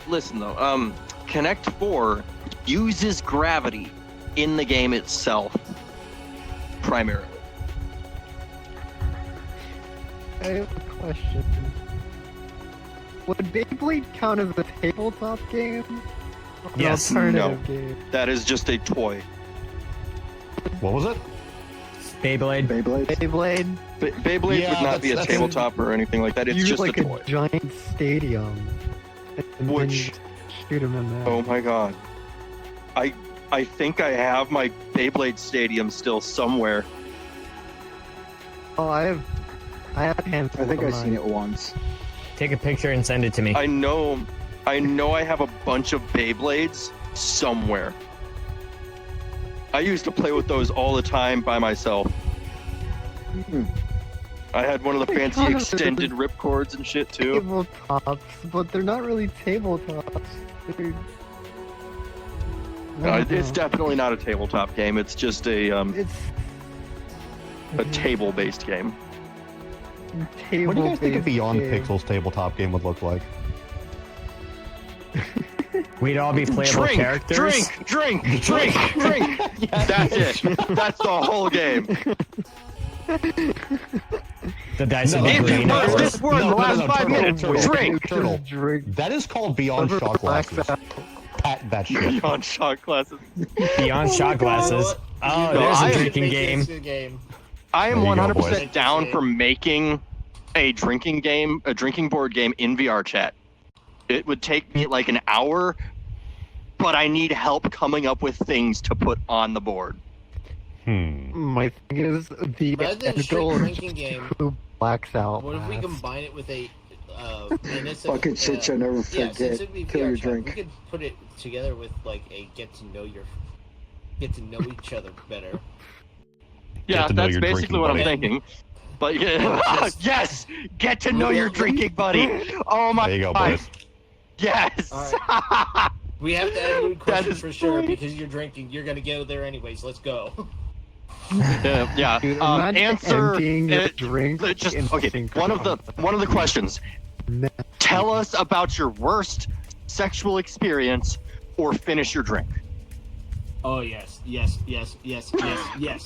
listen though, Connect 4 uses gravity in the game itself primarily. I have a question. Would Beyblade count as a tabletop game? Or an Yes. alternative game? That is just a toy. What was it? Beyblade. Beyblade. Beyblade? Beyblade Yeah, would not be a that's- tabletop or anything like that. It's Use just like a toy. giant stadium. And then Which- you shoot them in there. Oh my god. I think I have my Beyblade Stadium still somewhere. Oh, I have a handful I think of I've seen mine. it once. Take a picture and send it to me. I know I have a bunch of Beyblades somewhere. I used to play with those all the time by myself. I had one of the fancy God. extended ripcords and shit too. Tabletops, but they're not really tabletops. They're... I don't It's know. definitely not a tabletop game. It's just a It's table-based game. What do you guys think a table-based Beyond game. Pixels tabletop game would look like? We'd all be playable Drink, characters. drink. That's it. That's the whole game. The dice No, would be If you green. burst of course. this word in the last 5 minutes, drink. Turtle. Drink. That is called Beyond Whoever Shot blacks Glasses. out. Pat that shit. Beyond shot classes. Beyond shot glasses. Oh, No, there's I- a drinking game. I am There you go, 100% boys. down for making a drinking board game in VR chat. It would take me like an hour, but I need help coming up with things to put on the board. My thing is the Rather than a straight adult drinking game, who blacks out. what if we last. combine it with a and instead Fucking of, shit you'll never yeah, forget. since it'd be Kill VR your chat, drink. we could put it together with like a get to know each other better. Yeah, to know that's your basically drinking what I'm buddy. thinking. But yeah, yes, get to know your drinking buddy. Oh my There you go, god, boys. yes. All We have to add new questions is for sure great. because you're drinking. You're gonna go there anyways. Let's go. yeah. Dude, imagine Answer. emptying your it- drink just in okay. sync One of the questions. Man. Tell us about your worst sexual experience, or finish your drink. Oh yes.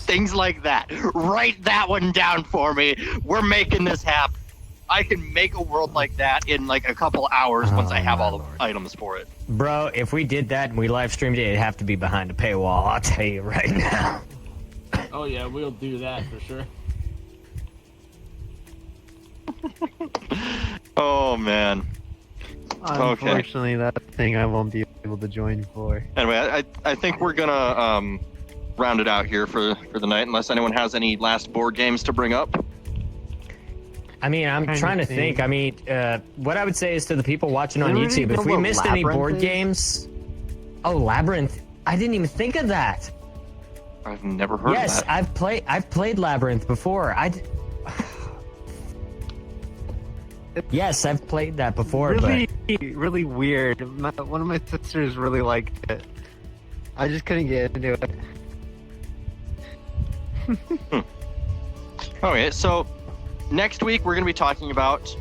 Things like that. Write that one down for me. We're making this happen. I can make a world like that in like a couple hours once I have all the items for it. Bro, if we did that and we live streamed it, it'd have to be behind a paywall. I'll tell you right now. Oh yeah, we'll do that for sure. Oh man. Unfortunately, that thing I won't be able to join for. Anyway, I think we're gonna round it out here for the night, unless anyone has any last board games to bring up. I mean, I'm Trying to trying to think. think. I mean, what I would say is to the people watching on Does YouTube, anybody if know we what missed any Labyrinth board is? games. Oh, Labyrinth. I didn't even think of that. I've never heard Yes, of that. I've played Labyrinth before. Yes, I've played that before, Really, really weird. One of my sisters really liked it. I just couldn't get into it. Okay, so next week we're gonna be talking about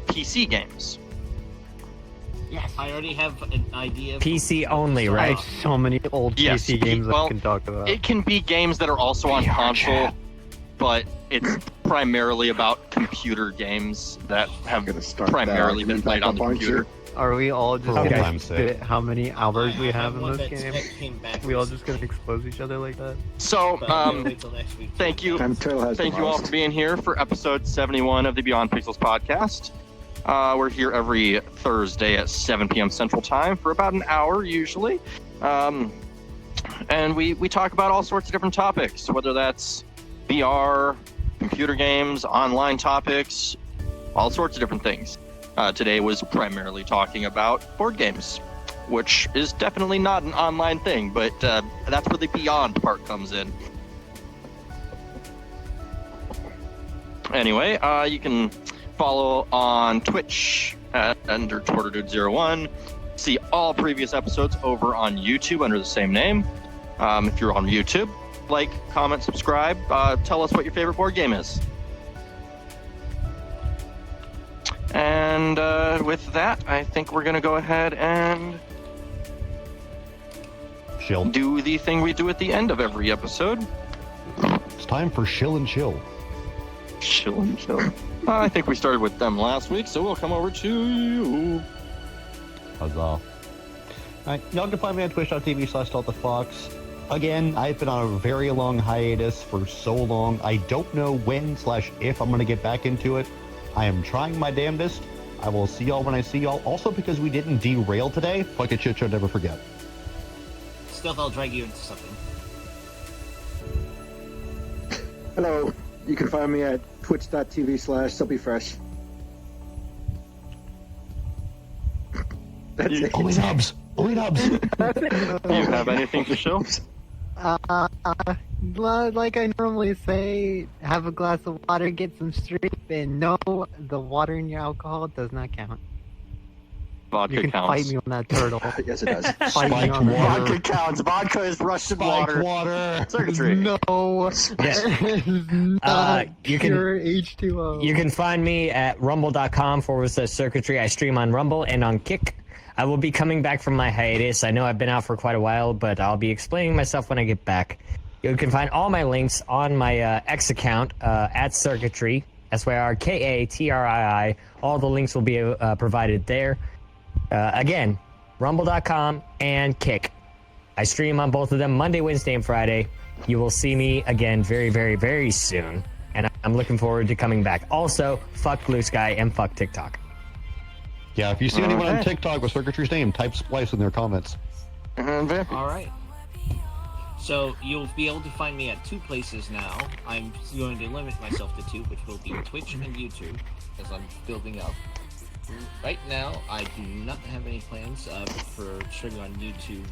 PC games. I already have an idea. but PC only, I right? have so many old Yes, PC games well, I can talk about. It can be games that are also on console, but it's primarily about computer games that have Gonna start primarily that. been played on the Aren't you? computer. Are we all just For gonna time's sake. spit how many hours we have in one this that game? came back. We all just gonna expose each other like that? So, But I'm gonna wait till next week. thank you. Time Turtle has Thank the you all most. for being here for episode 71 of the Beyond Pixels podcast. We're here every Thursday at 7 p.m. Central Time for about an hour usually. And we talk about all sorts of different topics, whether that's VR, computer games, online topics, all sorts of different things. Today was primarily talking about board games, which is definitely not an online thing, but that's where the Beyond part comes in. Anyway, you can follow on Twitch under TorterDude01. See all previous episodes over on YouTube under the same name. If you're on YouTube, like, comment, subscribe. Tell us what your favorite board game is. And with that, I think we're going to go ahead and Shill. do the thing we do at the end of every episode. It's time for Shill and Chill. Chill and chill. I think we started with them last week, so we'll come over to you. Huzzah. Alright, y'all can find me on twitch.tv/StealthTheFox. Again, I've been on a very long hiatus for so long. I don't know when/if I'm going to get back into it. I am trying my damnedest. I will see y'all when I see y'all. Also, because we didn't derail today, fuck it, shit show, never forget. Stealth, I'll drag you into something. Hello. You can find me at twitch.tv/SuppyFresh. That's it. Only nubs! Only nubs! Do you have anything to show? Like I normally say, have a glass of water, get some sleep, and no, the water in your alcohol does not count. Vodka You can counts. fight me on that turtle. Yes, it does. Fight me Spiked on that. water. Vodka counts. Vodka is Russian Spiked water. water! Circuitry. No, Yes. not You can- pure H2O. You can find me at rumble.com/circuitry. I stream on Rumble and on Kick. I will be coming back from my hiatus. I know I've been out for quite a while, but I'll be explaining myself when I get back. You can find all my links on my X account at Circuitry, SYRKATRII. All the links will be provided there. Again, rumble.com and Kick. I stream on both of them Monday, Wednesday, and Friday. You will see me again very, very, very soon. And I'm looking forward to coming back. Also, fuck Blue Sky and fuck TikTok. Yeah, if you see anyone on Okay. TikTok with Circuitry's name, type Splice in their comments. All right. So you'll be able to find me at 2 places now. I'm going to limit myself to 2, which will be Twitch and YouTube, as I'm building up. Right now, I do not have any plans for streaming on YouTube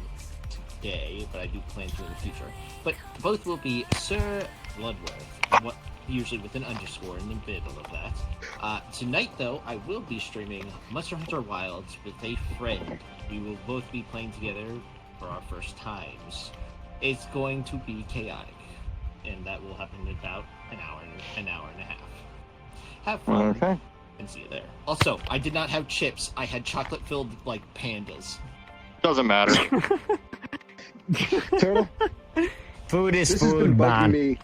today, but I do plan to in the future. But both will be Sir Bloodworth, usually with an underscore in the middle of that. Tonight, though, I will be streaming Monster Hunter Wilds with a friend. We will both be playing together for our first times. It's going to be chaotic, and that will happen in about an hour and a half. Have fun, Okay. and see you there. Also, I did not have chips. I had chocolate-filled, like, pandas. Doesn't matter. Turtle, Food is this has been food, bugging man. me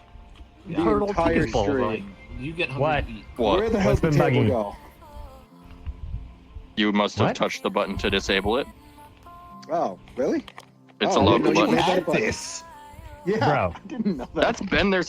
the Turtle entire people, stream. Like, you get hungry What? to eat. What? Where the hell What's did been the table bugging? go? You must have What? touched the button to disable it. Oh, really? It's Oh, a I didn't local know you button. had At button. this! Yeah, Bro. I didn't know that. That's been there